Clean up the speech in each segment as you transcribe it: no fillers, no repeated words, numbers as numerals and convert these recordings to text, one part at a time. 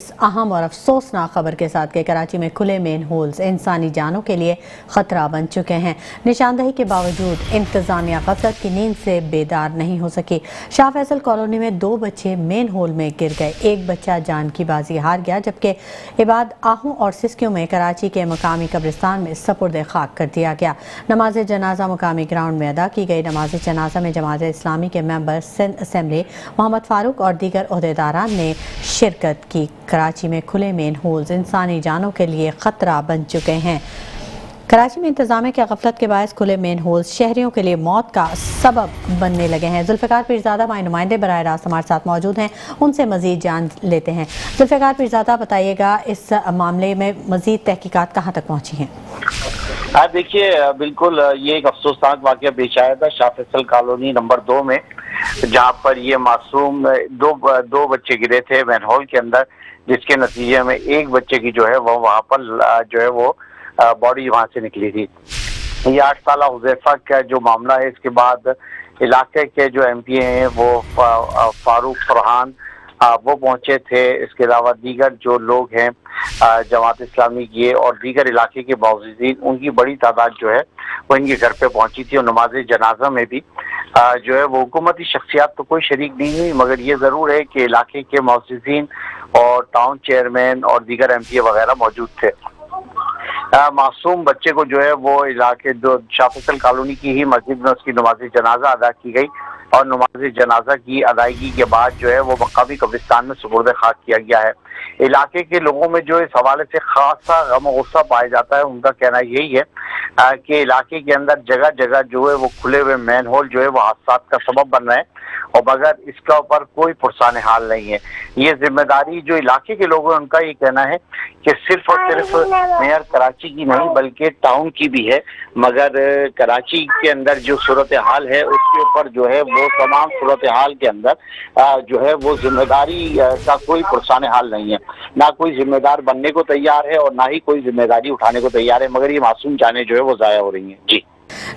इस अहम और अफसोसनाक खबर के साथ कि कराची में खुले मेन होल्स इंसानी जानों के लिए खतरा बन चुके हैं। निशानदही के बावजूद इंतजामिया गफलत की नींद से बेदार नहीं हो सकी। शाह फैसल कॉलोनी में 2 बच्चे मेन होल में गिर गए। एक बच्चा जान की बाजी हार गया, जबकि इबाद आहू और सिस्कियों में कराची के मकामी कब्रिस्तान में सपुर्द खाक कर दिया गया। नमाज जनाजा मकामी ग्राउंड में अदा की गई। नमाज जनाजा में जमात इस्लामी के मेंबर सिंध असेंबली मोहम्मद फारूक और दीगर ओहदेदारान ने शिरकत की। कराची में खुले मेन होल्स इंसानी जानों के लिए खतरा बन चुके हैं। कराची में इंतजामिया की गफलत के बायस खुले मेन होल्स शहरियों के लिए मौत का सबब बनने लगे हैं। जुल्फ़िकार पीरज़ादा माई नुमाइंदे बराह रास्त हमारे साथ मौजूद हैं, उनसे मज़ीद जान लेते हैं। जुल्फ़िकार पीरज़ादा, बताइएगा इस मामले में मज़ीद तहकीकात कहाँ तक पहुँची हैं? देखिए, बिल्कुल ये एक अफसोसनाक वाक़या पेश आया था शाह फैसल कॉलोनी नंबर 2 में, जहाँ पर ये मासूम दो बच्चे गिरे थे मैनहोल के अंदर, जिसके नतीजे में एक बच्चे की जो है वो वहाँ पर जो है वो बॉडी वहाँ से निकली थी। ये 8 साला हुज़ैफा का जो मामला है, इसके बाद इलाके के जो MP हैं वो फारूक फरहान वो पहुंचे थे। इसके अलावा दीगर जो लोग हैं जमात इस्लामी के और दीगर इलाके के बावजूद उनकी बड़ी तादाद जो है वो इनके घर पे पहुंची थी। और नमाज जनाजा में भी जो है वो हुकूमती शख्सियात तो कोई शरीक नहीं हुई, मगर ये ज़रूर है कि इलाके के मौजूदीन और टाउन चेयरमैन और दीगर MP वगैरह मौजूद थे। मासूम बच्चे को जो है वो इलाके जो शाह फैसल कॉलोनी की ही मस्जिद में उसकी नमाज जनाजा अदा की गई और नमाज जनाजा की अदायगी के बाद जो है वो मकामी कब्रिस्तान में सुपुर्द खाक किया गया है। इलाके के लोगों में जो इस हवाले से खासा गम गुस्सा पाया जाता है, उनका कहना यही है कि इलाके के अंदर जगह जगह जो है वो खुले हुए मैन होल जो है वो हादसात का सबब बन रहे हैं और मगर इसका ऊपर कोई पुरसान हाल नहीं है। ये जिम्मेदारी जो इलाके के लोग हैं उनका ये कहना है कि सिर्फ और सिर्फ मेयर कराची की नहीं बल्कि टाउन की भी है, मगर कराची के अंदर जो सूरत हाल है उसके ऊपर जो है वो तमाम सूरत हाल के अंदर जो है वो जिम्मेदारी का कोई पुरसान हाल नहीं है। ना कोई जिम्मेदार बनने को तैयार है और ना ही कोई जिम्मेदारी उठाने को तैयार है, मगर ये मासूम जाने जो है वो ज़ाया हो रही हैं। जी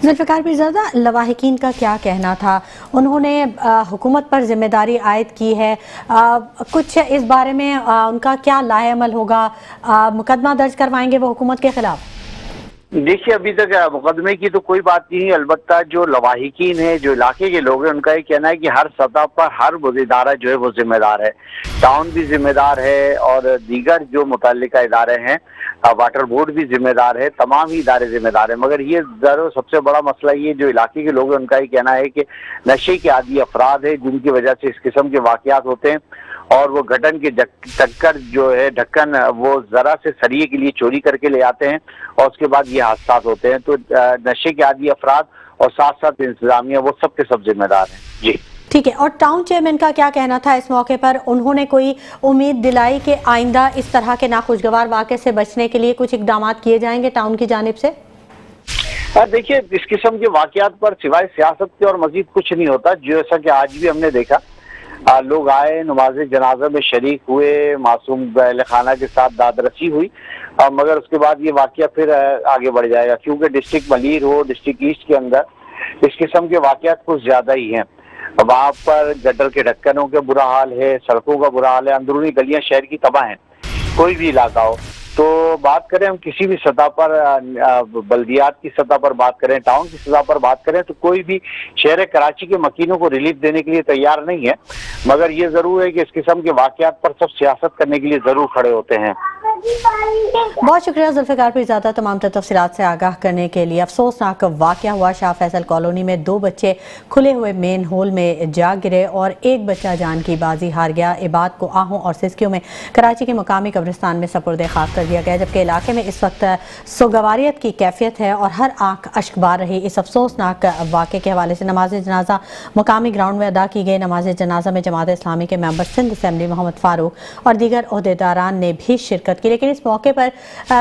जुल्फ़िकार पीरज़ादा, लवाहिकीन का क्या कहना था? उन्होंने हुकूमत पर जिम्मेदारी आयद की है, कुछ इस बारे में उनका क्या लाएअमल होगा? मुकदमा दर्ज करवाएंगे वो हुकूमत के खिलाफ? देखिए, अभी तक मुकदमे की तो कोई बात नहीं है, अलबत्ता जो लवाहिकीन है, जो इलाके के लोग हैं, उनका ये कहना है कि हर सतह पर हर वज़ीदारा जो है वो जिम्मेदार है। टाउन भी जिम्मेदार है और दीगर जो मुतल्लिका इदारे हैं, वाटर बोर्ड भी जिम्मेदार है, तमाम ही इदारे जिम्मेदार हैं। मगर ये ज़रूर सबसे बड़ा मसला ये जो इलाके के लोग हैं उनका ये कहना है कि नशे के आदी अफराद है जिनकी वजह से इस किस्म के वाक़यात होते हैं और वो घटन के टक्कर जो है ढक्कन वो ज़रा से सरिये के लिए चोरी करके ले आते हैं और उसके बाद ये हादसात होते हैं। तो नशे के आदी अफराद और साथ साथ इंतजामिया वो सब के सब जिम्मेदार हैं। जी ठीक है। और टाउन चेयरमैन का क्या कहना था इस मौके पर? उन्होंने कोई उम्मीद दिलाई कि आइंदा इस तरह के नाखुशगवार वाक़े से बचने के लिए कुछ इक़दामात किए जाएंगे टाउन की जानिब से? देखिए, इस किस्म के वाक़यात पर सिवाय सियासत के और मजीद कुछ नहीं होता। जैसा कि आज भी हमने देखा, लोग आए, नमाज जनाजा में शरीक हुए, मासूम खाना के साथ दादरसी हुई, मगर उसके बाद ये वाक़या फिर आगे बढ़ जाएगा, क्योंकि डिस्ट्रिक्ट मलीर हो, डिस्ट्रिक्ट ईस्ट के अंदर इस किस्म के वाक़यात कुछ ज़्यादा ही हैं। वहाँ पर गटर के ढक्कनों के बुरा हाल है, सड़कों का बुरा हाल है, अंदरूनी गलियाँ शहर की तबाह हैं। कोई भी इलाका हो, तो बात करें हम किसी भी सतह पर, बल्दियात की सतह पर बात करें, टाउन की सतह पर बात करें, तो कोई भी शहर कराची के मकीनों को रिलीफ देने के लिए तैयार नहीं है। मगर ये ज़रूर है कि इस किस्म के वाक़यात पर सब सियासत करने के लिए ज़रूर खड़े होते हैं। बहुत शुक्रिया जुल्फ़िकार पीरज़ादा तमाम तफ़सीलात से आगाह करने के लिए। अफसोसनाक वाक़या हुआ शाह फैसल कॉलोनी में 2 बच्चे खुले हुए मेन होल में जा गिरे और एक बच्चा जान की बाजी हार गया। इबाद को आहू और सिस्कियों में कराची के मकामी कब्रिस्तान में सपुर्द खाक कर दिया गया, जबकि इलाके में इस वक्त सोगवारियत की कैफियत है और हर आंख अश्कबार रही। इस अफसोसनाक वाक़े के हवाले से नमाज जनाजा मकामी ग्राउंड में अदा की गई। नमाज जनाजा में जमात इस्लामी के मेंबर सिंध असेंबली मोहम्मद फारूक और दीगर ओहदेदारान ने भी शिरकत की, लेकिन इस मौके पर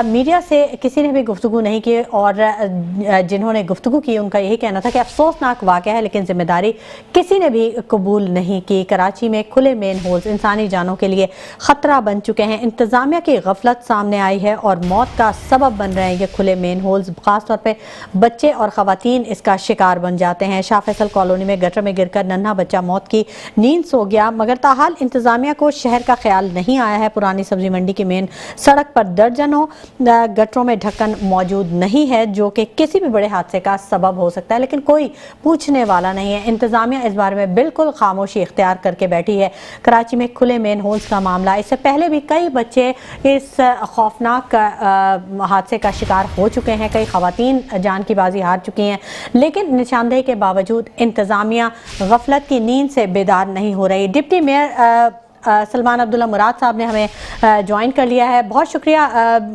मीडिया से किसी ने भी गुफ्तगू नहीं की और जिन्होंने गुफ्तगू की उनका यही कहना था कि अफसोसनाक वाक़या है लेकिन जिम्मेदारी किसी ने भी कबूल नहीं की। कराची में खुले मेन होल्स इंसानी जानों के लिए खतरा बन चुके हैं। इंतजामिया की गफलत सामने सामने आई है और मौत का सबब बन रहे हैं ये खुले मेन होल्स। खास तौर पे बच्चे और ख़वातीन इसका शिकार बन जाते हैं। शाह फैसल कॉलोनी में गटर में गिरकर नन्हा बच्चा मौत की नींद सो गया, मगर ताहाल इंतज़ामिया को शहर का ख्याल नहीं आया है। पुरानी सब्जी मंडी की मेन सड़क पर दर्जनों गटरों में ढक्कन मौजूद नहीं है, जो कि किसी भी बड़े हादसे का सबब हो सकता है, लेकिन कोई पूछने वाला नहीं है। इंतज़ामिया इस बारे में बिल्कुल खामोशी इख्तियार करके बैठी है। कराची में खुले मेन होल्स का मामला, इससे पहले भी कई बच्चे इस खौफनाक हादसे का शिकार हो चुके हैं, कई ख़वातीन जान की बाजी हार चुकी हैं, लेकिन निशानदेही के बावजूद इंतज़ामिया गफलत की नींद से बेदार नहीं हो रही। डिप्टी मेयर सलमान अब्दुल्ला मुराद साहब ने हमें ज्वाइन कर लिया है। बहुत शुक्रिया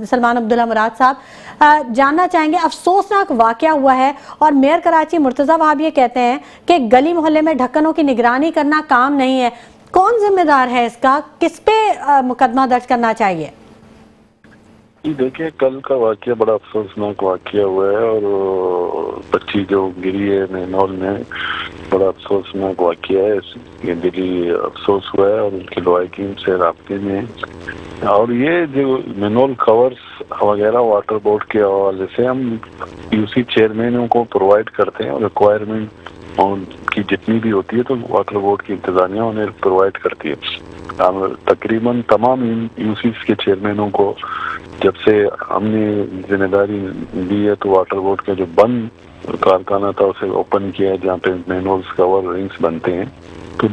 सलमान अब्दुल्ला मुराद साहब। जानना चाहेंगे, अफसोसनाक वाक़या हुआ है और मेयर कराची मुर्तज़ा वहाब ये कहते हैं कि गली मोहल्ले में ढक्कनों की निगरानी करना काम नहीं है। कौन जिम्मेदार है इसका, किस पे मुकदमा दर्ज करना चाहिए? देखिए, कल का वाकया बड़ा अफसोसनाक वाकया हुआ है और बच्ची जो गिरी है मैनहोल में, बड़ा अफसोसनाक वाकया है। ये दिली अफसोस हुआ है और उनके लवाकिन से राब्ते में। और ये जो मैनहोल कवर्स वगैरह वाटर बोर्ड के हवाले से हम यूसी चेयरमैनों को प्रोवाइड करते हैं और रिक्वायरमेंट उनकी जितनी भी होती है तो वाटर बोर्ड की इंतजामिया उन्हें प्रोवाइड करती है। तकरीबन तमाम यूसी के चेयरमैनों को जब से हमने जिम्मेदारी दी है तो वाटर बोर्ड का जो बंद कारखाना था उसे ओपन किया है, जहाँ पे मैनहोल्स कवर रिंग्स बनते हैं। तो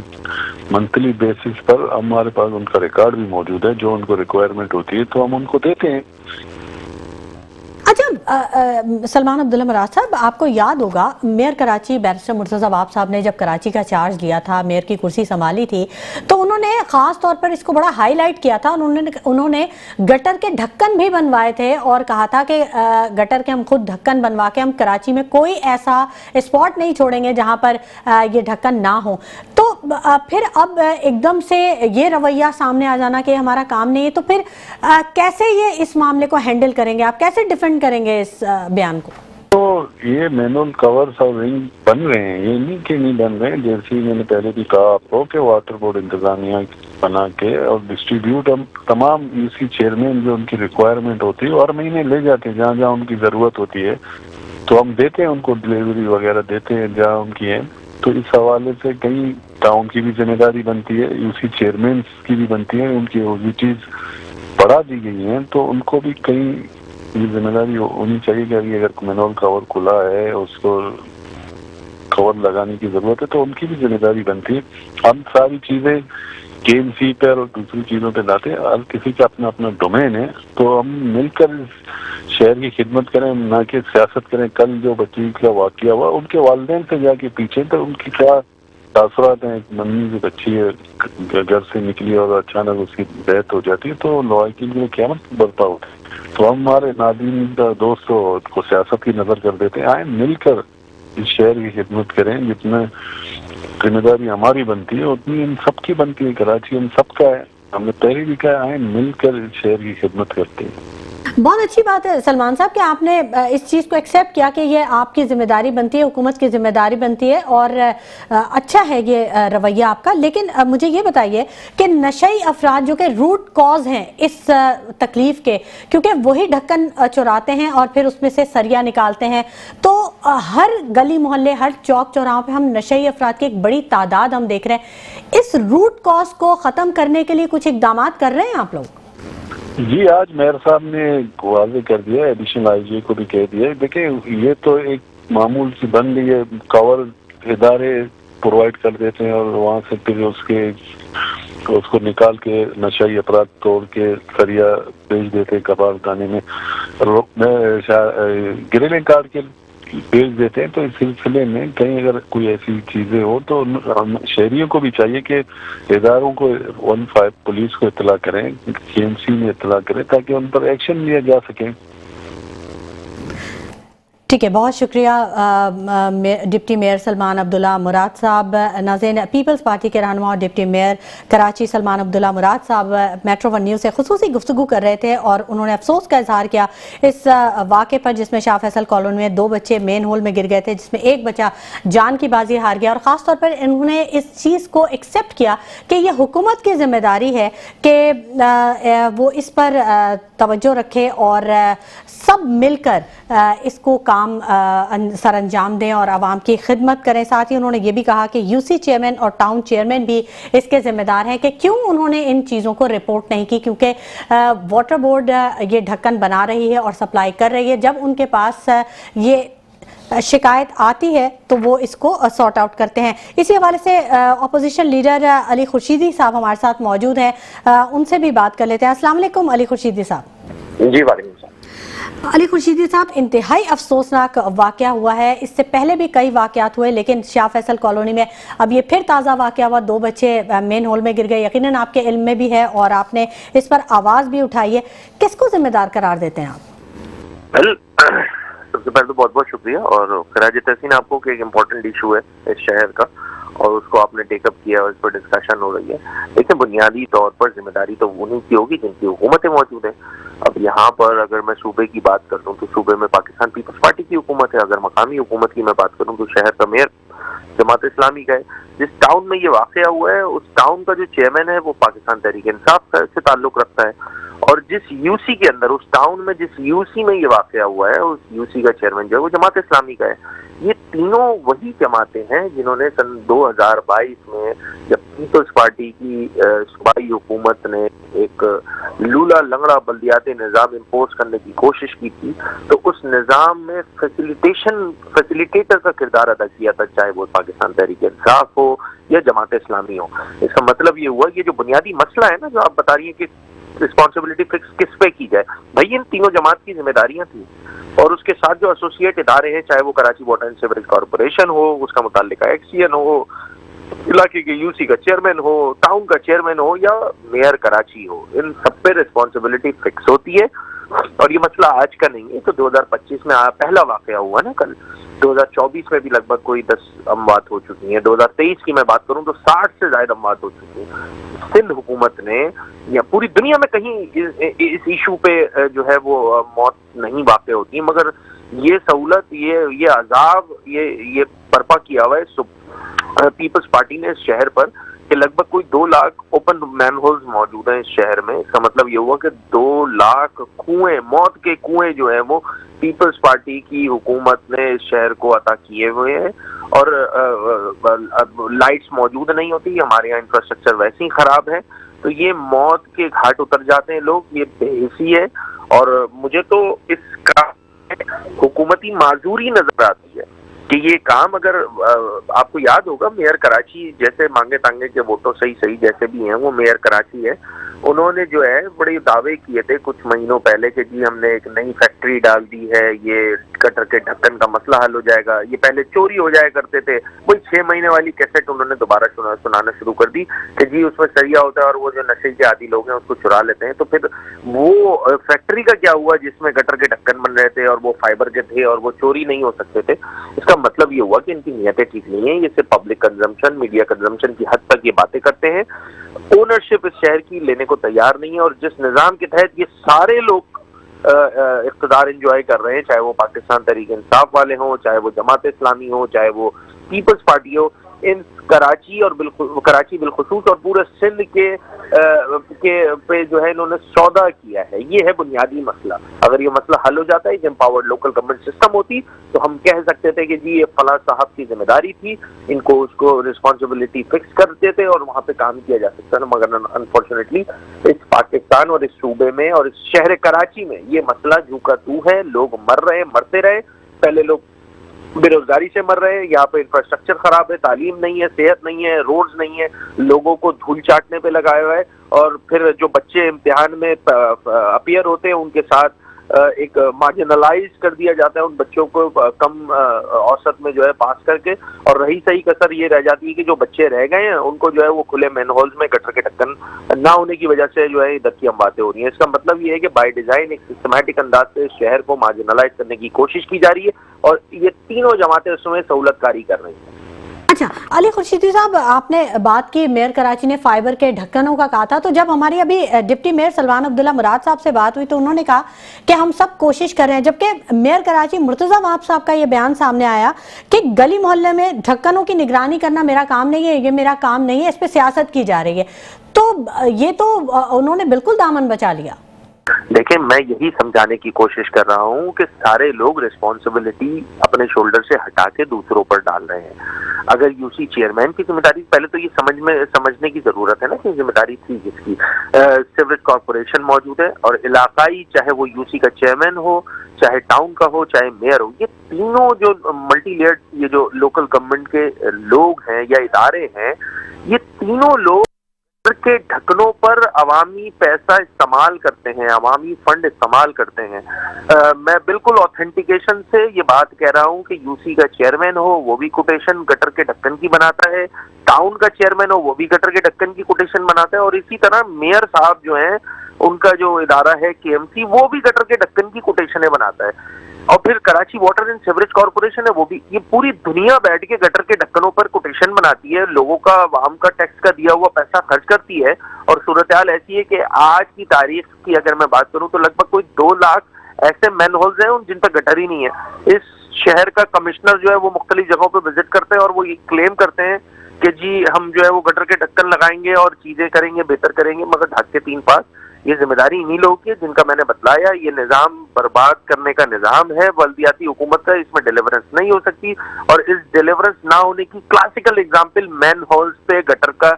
मंथली बेसिस पर हमारे पास उनका रिकॉर्ड भी मौजूद है, जो उनको रिक्वायरमेंट होती है तो हम उनको देते हैं। अच्छा सलमान अब्दुल्ला मुराद साहब, आपको याद होगा मेयर कराची बैरिस्टर मुर्तज़ा वहाब साहब ने जब कराची का चार्ज लिया था, मेयर की कुर्सी संभाली थी, तो उन्होंने ख़ास तौर पर इसको बड़ा हाईलाइट किया था। उन्होंने गटर के ढक्कन भी बनवाए थे और कहा था कि गटर के हम खुद ढक्कन बनवा के हम कराची में कोई ऐसा स्पॉट नहीं छोड़ेंगे जहाँ पर ये ढक्कन ना हो। तो फिर अब एकदम से ये रवैया सामने आ जाना कि हमारा काम नहीं है, तो फिर कैसे ये इस मामले को हैंडल करेंगे, आप कैसे डिफेंड करेंगे इस बयान को? तो ये मैनुअल कवर्स और रिंग बन रहे हैं, ये नहीं कि नहीं बन रहे हैं। जैसे मैंने पहले भी कहा आपको कि वाटर बोर्ड इंतजामिया बना के और डिस्ट्रीब्यूट हम तमाम यूसी चेयरमैन जो उनकी रिक्वायरमेंट होती है हर महीने ले जाते हैं, जहाँ जहाँ उनकी ज़रूरत होती है तो हम देते हैं उनको, डिलीवरी वगैरह देते हैं जहाँ उनकी है। तो इस हवाले से कई टाउन की भी जिम्मेदारी बनती है, यूसी चेयरमैन की भी बनती है, उनकी ऑडिटीज बढ़ा दी गई हैं तो उनको भी कई ये जिम्मेदारी होनी चाहिए कि अगर मैनुअल कवर खुला है उसको कवर लगाने की जरूरत है तो उनकी भी जिम्मेदारी बनती है। हम सारी चीजें केएमसी पर और दूसरी चीजों पे लाते हैं, हर किसी का अपना अपना डोमेन है, तो हम मिलकर शहर की खिदमत करें, ना कि सियासत करें। कल जो बच्ची का वाकया हुआ उनके वालिदैन से जाके पूछें तो उनकी क्या तासुरात हैं। मम्मी की बच्ची है घर से निकली और अचानक उसकी डेथ हो जाती है तो लवाकिन में क्या बर्ता होता है। तो हम हमारे नाज़रीन दोस्तों को सियासत की नजर कर देते हैं। आए मिलकर इस शहर की खिदमत करें, जितना जिम्मेदारी हमारी बनती है उतनी इन सबकी बनती है। कराची इन सबका है, हमने पहले भी कहा आए मिलकर इस शहर की खिदमत करते हैं। बहुत अच्छी बात है सलमान साहब कि आपने इस चीज़ को एक्सेप्ट किया कि ये आपकी जिम्मेदारी बनती है, हुकूमत की जिम्मेदारी बनती है और अच्छा है ये रवैया आपका। लेकिन मुझे ये बताइए कि नशई अफराद जो कि रूट कॉज हैं इस तकलीफ के, क्योंकि वही ढक्कन चुराते हैं और फिर उसमें से सरिया निकालते हैं, तो हर गली मोहल्ले हर चौक चौराहों पे हम नशई अफराद की एक बड़ी तादाद हम देख रहे हैं। इस रूट कॉज को ख़त्म करने के लिए कुछ इकदाम कर रहे हैं आप लोग? जी, आज मेयर साहब ने वाज़े कर दिया, एडिशनल आईजी को भी कह दिया। देखिए ये तो एक मामूल सी बन गई है, कवर इदारे प्रोवाइड कर देते हैं और वहाँ से फिर उसको निकाल के नशाई अपराध तोड़ के सरिया भेज देते हैं कबाड़ खाने में, ग्रिलिंग कार्ड के भेज देते हैं। तो इस सिलसिले में कहीं अगर कोई ऐसी चीजें हो तो शहरियों को भी चाहिए कि इदारों को 15 पुलिस को इत्तला करें, केएमसी में इत्तला करें ताकि उन पर एक्शन लिया जा सके। ٹھیک ہے، بہت شکریہ ڈپٹی میئر سلمان عبداللہ مراد صاحب۔ ناظرین، پیپلز پارٹی کے رہنما اور ڈپٹی میئر کراچی سلمان عبداللہ مراد صاحب میٹرو ون نیوز سے خصوصی گفتگو کر رہے تھے، اور انہوں نے افسوس کا اظہار کیا اس واقعے پر جس میں شاہ فیصل کالونی میں 2 بچے مین ہول میں گر گئے تھے، جس میں ایک بچہ جان کی بازی ہار گیا، اور خاص طور پر انہوں نے اس چیز کو ایکسیپٹ کیا کہ یہ حکومت کی ذمہ داری ہے کہ وہ اس پر توجہ رکھے اور سب مل کر اس کو کام سر انجام دیں اور عوام کی خدمت کریں۔ ساتھ ہی انہوں نے یہ بھی کہا کہ یو سی چیئرمین اور ٹاؤن چیئرمین بھی اس کے ذمہ دار ہیں کہ کیوں انہوں نے ان چیزوں کو رپورٹ نہیں کی، کیونکہ واٹر بورڈ یہ ڈھکن بنا رہی ہے اور سپلائی کر رہی ہے۔ جب ان کے پاس یہ شکایت آتی ہے تو وہ اس کو سارٹ آؤٹ کرتے ہیں۔ اسی حوالے سے اپوزیشن لیڈر علی خورشیدی صاحب ہمارے ساتھ موجود ہیں، ان سے بھی بات کر لیتے ہیں۔ السلام علیکم علی خورشیدی صاحب۔ جی وعلیکم السلام۔ علی خورشیدی صاحب، انتہائی افسوسناک واقعہ ہوا ہے، اس سے پہلے بھی کئی واقعات ہوئے، لیکن شاہ فیصل کالونی میں اب یہ پھر تازہ واقعہ ہوا، 2 بچے مین ہول میں گر گئے، یقیناً آپ کے علم میں بھی ہے اور آپ نے اس پر آواز بھی اٹھائی ہے، کس کو ذمہ دار قرار دیتے ہیں آپ؟ سب سے پہلے تو بہت بہت شکریہ اور خراج تحسین آپ کو کہ ایک امپورٹنٹ ایشو ہے اس شہر کا اور اس کو آپ نے ٹیک اپ کیا اور اس پر ڈسکشن ہو رہی ہے۔ لیکن بنیادی طور پر ذمہ داری تو انہیں کی ہوگی جن کی حکومتیں موجود ہیں۔ اب یہاں پر اگر میں صوبے کی بات کروں تو صوبے میں پاکستان پیپلز پارٹی کی حکومت ہے، اگر مقامی حکومت کی میں بات کروں تو شہر کا میئر جماعت اسلامی کا ہے۔ جس ٹاؤن میں یہ واقعہ ہوا ہے اس ٹاؤن کا جو چیئرمین ہے وہ پاکستان تحریک انصاف سے تعلق رکھتا ہے، اور جس یو سی کے اندر اس ٹاؤن میں جس یو سی میں یہ واقعہ ہوا ہے اس یو سی کا چیئرمین جو ہے وہ جماعت اسلامی کا ہے۔ یہ تینوں وہی جماعتیں ہیں جنہوں نے سن 2022 میں جب پیپلز پارٹی کی صوبائی حکومت نے ایک لولا لنگڑا بلدیاتی نظام امپوز کرنے کی کوشش کی تھی تو اس نظام میں فیسیلیٹیٹر کا کردار ادا کیا تھا، چاہے وہ پاکستان تحریک انصاف ہو یا جماعت اسلامی ہو۔ اس کا مطلب یہ ہوا یہ جو بنیادی مسئلہ ہے نا جو آپ بتا رہی ہیں کہ رسپانسبلٹی فکس کس پہ کی جائے، بھائی ان تینوں جماعت کی ذمہ داریاں تھیں، اور اس کے ساتھ جو ایسوسیٹ ادارے ہیں چاہے وہ Karachi water and sewerage corporation ہو، اس کا متعلقہ ایکسین ہو، علاقے کے یو سی کا چیئرمین ہو، ٹاؤن کا چیئرمین ہو یا میئر کراچی ہو، ان سب پہ رسپانسبلٹی فکس ہوتی ہے۔ اور یہ مسئلہ آج کا نہیں ہے، تو 2025 میں پہلا واقعہ ہوا نا کل، 2024 میں بھی لگ بھگ کوئی 10 اموات ہو چکی ہیں، 2023 کی میں بات کروں تو 60 سے زائد اموات ہو چکی ہیں۔ سندھ حکومت نے یا پوری دنیا میں کہیں اس ایشو پہ جو ہے وہ موت نہیں واقع ہوتی، مگر یہ سہولت یہ عذاب یہ برپا کیا ہوا ہے پیپلز پارٹی نے اس شہر پر کہ لگ بھگ کوئی 2 لاکھ اوپن مین ہولز موجود ہیں اس شہر میں۔ اس کا مطلب یہ ہوا کہ 2 لاکھ کنویں، موت کے کنویں جو ہیں وہ پیپلز پارٹی کی حکومت نے اس شہر کو عطا کیے ہوئے ہیں، اور لائٹس موجود نہیں ہوتی، ہمارے یہاں انفراسٹرکچر ویسے ہی خراب ہے، تو یہ موت کے گھاٹ اتر جاتے ہیں لوگ، یہ بے حسی ہے۔ اور مجھے تو اس کا حکومتی معذوری نظر آتی ہے کہ یہ کام اگر آپ کو یاد ہوگا میئر کراچی جیسے مانگے تانگے کے ووٹوں صحیح جیسے بھی ہیں، وہ میئر کراچی ہے، انہوں نے جو ہے بڑے دعوے کیے تھے کچھ مہینوں پہلے کہ جی ہم نے ایک نئی فیکٹری ڈال دی ہے، یہ گٹر کے ڈھکن کا مسئلہ حل ہو جائے گا۔ یہ پہلے چوری ہو جایا کرتے تھے، وہی 6 مہینے والی کیسٹ انہوں نے دوبارہ سنانا شروع کر دی کہ جی اس میں سریا ہوتا ہے اور وہ جو نشے کے عادی لوگ ہیں اس کو چرا لیتے ہیں۔ تو پھر وہ فیکٹری کا کیا ہوا جس میں گٹر کے ڈھکن بن رہے تھے اور وہ فائبر کے تھے اور وہ چوری نہیں ہو سکتے تھے؟ اس کا مطلب یہ ہوا کہ ان کی نیتیں ٹھیک نہیں ہیں، یہ صرف پبلک کنزمپشن، میڈیا کنزمپشن کی حد تک یہ باتیں کرتے ہیں، اونرشپ اس شہر کی لینے کو تیار نہیں ہے۔ اور جس نظام کے تحت یہ سارے لوگ اقتدار انجوائے کر رہے ہیں، چاہے وہ پاکستان تحریک انصاف والے ہوں، چاہے وہ جماعت اسلامی ہو، چاہے وہ پیپلز پارٹی ہو، ان کراچی اور کراچی بالخصوص اور پورے سندھ کے پہ جو ہے انہوں نے سودا کیا ہے۔ یہ ہے بنیادی مسئلہ۔ اگر یہ مسئلہ حل ہو جاتا ہے، ایک امپاورڈ لوکل گورنمنٹ سسٹم ہوتی تو ہم کہہ سکتے تھے کہ جی یہ فلاں صاحب کی ذمہ داری تھی، ان کو اس کو رسپانسبلٹی فکس کرتے تھے اور وہاں پہ کام کیا جا سکتا ہے، مگر انفارچونیٹلی اس پاکستان اور اس صوبے میں اور اس شہر کراچی میں یہ مسئلہ جو کا تو ہے، لوگ مر رہے مرتے رہے، پہلے لوگ بے روزگاری سے مر رہے ہیں، یہاں پہ انفراسٹرکچر خراب ہے، تعلیم نہیں ہے، صحت نہیں ہے، روڈز نہیں ہے، لوگوں کو دھول چاٹنے پہ لگایا ہوا ہے، اور پھر جو بچے امتحان میں اپیئر ہوتے ہیں ان کے ساتھ ایک مارجنلائز کر دیا جاتا ہے ان بچوں کو کم اوسط میں جو ہے پاس کر کے، اور رہی صحیح کسر یہ رہ جاتی ہے کہ جو بچے رہ گئے ہیں ان کو جو ہے وہ کھلے مین ہولز میں گٹر کے ڈھکن نہ ہونے کی وجہ سے جو ہے ادھر کی ہم باتیں ہو رہی ہیں. اس کا مطلب یہ ہے کہ بائی ڈیزائن ایک سسٹمیٹک انداز سے شہر کو مارجنلائز کرنے کی کوشش کی جا رہی ہے، اور یہ تینوں جماعتیں اس میں سہولت کاری کر رہی ہیں. اچھا علی خورشیدی صاحب، آپ نے بات کی میئر کراچی نے فائبر کے ڈھکنوں کا کہا تھا، تو جب ہماری ابھی ڈپٹی میئر سلوان عبداللہ مراد صاحب سے بات ہوئی تو انہوں نے کہا کہ ہم سب کوشش کر رہے ہیں، جبکہ میئر کراچی مرتضی وہاب صاحب کا یہ بیان سامنے آیا کہ گلی محلے میں ڈھکنوں کی نگرانی کرنا میرا کام نہیں ہے، یہ میرا کام نہیں ہے، اس پہ سیاست کی جا رہی ہے. تو یہ تو انہوں نے بالکل دامن بچا لیا. دیکھیں، میں یہی سمجھانے کی کوشش کر رہا ہوں کہ سارے لوگ رسپانسبلٹی اپنے شولڈر سے ہٹا کے دوسروں پر ڈال رہے ہیں. اگر یو سی چیئرمین کی ذمہ داری، پہلے تو یہ سمجھنے کی ضرورت ہے نا کہ ذمہ داری تھی کس کی. سیوریج کارپوریشن موجود ہے، اور علاقائی چاہے وہ یو سی کا چیئرمین ہو، چاہے ٹاؤن کا ہو، چاہے میئر ہو، یہ تینوں جو ملٹی لیئرڈ یہ جو لوکل گورنمنٹ کے لوگ ہیں یا ادارے ہیں، یہ تینوں لوگ کے ڈھکنوں پر عوامی پیسہ استعمال کرتے ہیں، عوامی فنڈ استعمال کرتے ہیں. میں بالکل آتھینٹیکیشن سے یہ بات کہہ رہا ہوں کہ یو سی کا چیئرمین ہو وہ بھی کوٹیشن گٹر کے ڈھکن کی بناتا ہے، ٹاؤن کا چیئرمین ہو وہ بھی گٹر کے ڈھکن کی کوٹیشن بناتا ہے، اور اسی طرح میئر صاحب جو ہیں ان کا جو ادارہ ہے کے ایم سی، وہ بھی گٹر کے ڈھکن کی کوٹیشنیں بناتا ہے. اور پھر Karachi water and sewerage corporation ہے، وہ بھی، یہ پوری دنیا بیٹھ کے گٹر کے ڈھکنوں پر کوٹیشن بناتی ہے، لوگوں کا، عوام کا ٹیکس کا دیا ہوا پیسہ خرچ کرتی ہے. اور صورتحال ایسی ہے کہ آج کی تاریخ کی اگر میں بات کروں تو لگ بھگ کوئی 2 لاکھ ایسے مین ہولز ہیں جن پہ گٹر ہی نہیں ہے. اس شہر کا کمشنر جو ہے وہ مختلف جگہوں پہ وزٹ کرتے ہیں اور وہ یہ کلیم کرتے ہیں کہ جی ہم جو ہے وہ گٹر کے ڈھکن لگائیں گے اور چیزیں کریں گے، بہتر کریں گے، مگر ڈھک کے 3 پاس. یہ ذمہ داری انہی لوگوں کی ہے جن کا میں نے بتلایا. یہ نظام برباد کرنے کا نظام ہے بلدیاتی حکومت کا، اس میں ڈیلیورنس نہیں ہو سکتی. اور اس ڈیلیورنس نہ ہونے کی کلاسیکل اگزامپل مین ہولز پہ گٹر کا،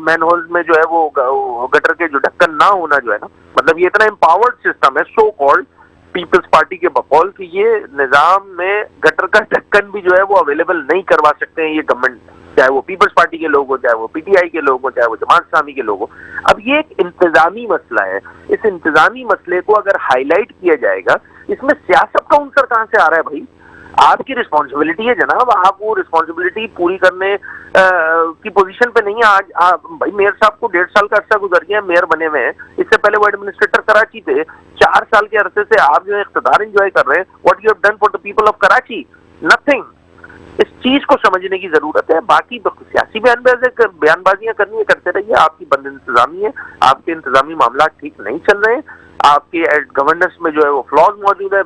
مین ہولز میں جو ہے وہ گٹر کے جو ڈھکن نہ ہونا جو ہے نا، مطلب یہ اتنا امپاورڈ سسٹم ہے سو کالڈ پیپلز پارٹی کے بقول کہ یہ نظام میں گٹر کا ڈھکن بھی جو ہے وہ اویلیبل نہیں کروا سکتے ہیں یہ گورنمنٹ، چاہے وہ پیپلز پارٹی کے لوگ ہو، چاہے وہ پی ٹی آئی کے لوگ ہو، چاہے وہ جماعت اسلامی کے لوگ ہو. اب یہ ایک انتظامی مسئلہ ہے. اس انتظامی مسئلے کو اگر ہائی لائٹ کیا جائے گا، اس میں سیاست کا عنصر کہاں سے آ رہا ہے بھائی؟ آپ کی رسپانسبلٹی ہے جناب، آپ وہ رسپانسبلٹی پوری کرنے کی پوزیشن پہ نہیں ہے. آج بھائی میئر صاحب کو 1.5 سال کا عرصہ گزر گیا میئر بنے ہوئے ہیں، اس سے پہلے وہ ایڈمنسٹریٹر کراچی تھے. 4 سال کے عرصے سے آپ جو ہے اقتدار انجوائے کر رہے ہیں. What you have done for the people of Karachi? Nothing. اس چیز کو سمجھنے کی ضرورت ہے. باقی سیاسی بیان بازیاں کرنی ہے، کرتے رہیے. آپ کی بد انتظامی ہے، آپ کے انتظامی معاملات ٹھیک نہیں چل رہے ہیں، آپ کے گورننس میں جو ہے وہ فلاز موجود ہے،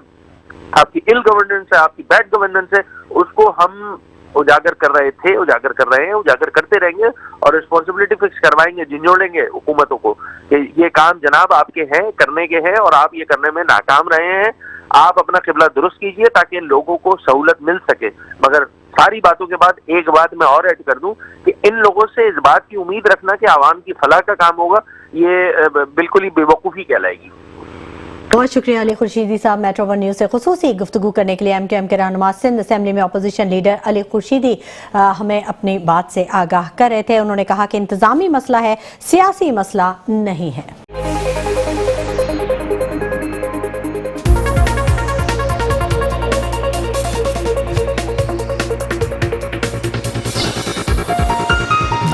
آپ کی ال گورننس ہے، آپ کی بیڈ گورننس ہے. اس کو ہم اجاگر کر رہے تھے، اجاگر کر رہے ہیں، اجاگر کرتے رہیں گے، اور رسپانسبلٹی فکس کروائیں گے، جھنجھوڑیں گے حکومتوں کو کہ یہ کام جناب آپ کے ہیں، کرنے کے ہیں، اور آپ یہ کرنے میں ناکام رہے ہیں. آپ اپنا قبلہ درست کیجئے تاکہ لوگوں کو سہولت مل سکے. مگر ساری باتوں کے بعد ایک بات میں اور ایڈ کر دوں کہ ان لوگوں سے اس بات کی امید رکھنا کہ عوام کی فلاح کا کام ہوگا، یہ بالکل ہی بے وقوفی کہلائے گی. بہت شکریہ علی خورشیدی صاحب میٹرو ون نیوز سے خصوصی گفتگو کرنے کے لیے. ایم کیو ایم کے رہنما سندھ اسمبلی میں اپوزیشن لیڈر علی خورشیدی ہمیں اپنی بات سے آگاہ کر رہے تھے. انہوں نے کہا کہ انتظامی مسئلہ ہے، سیاسی مسئلہ نہیں ہے.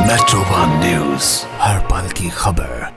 میٹرو ون نیوز، ہر پل کی خبر.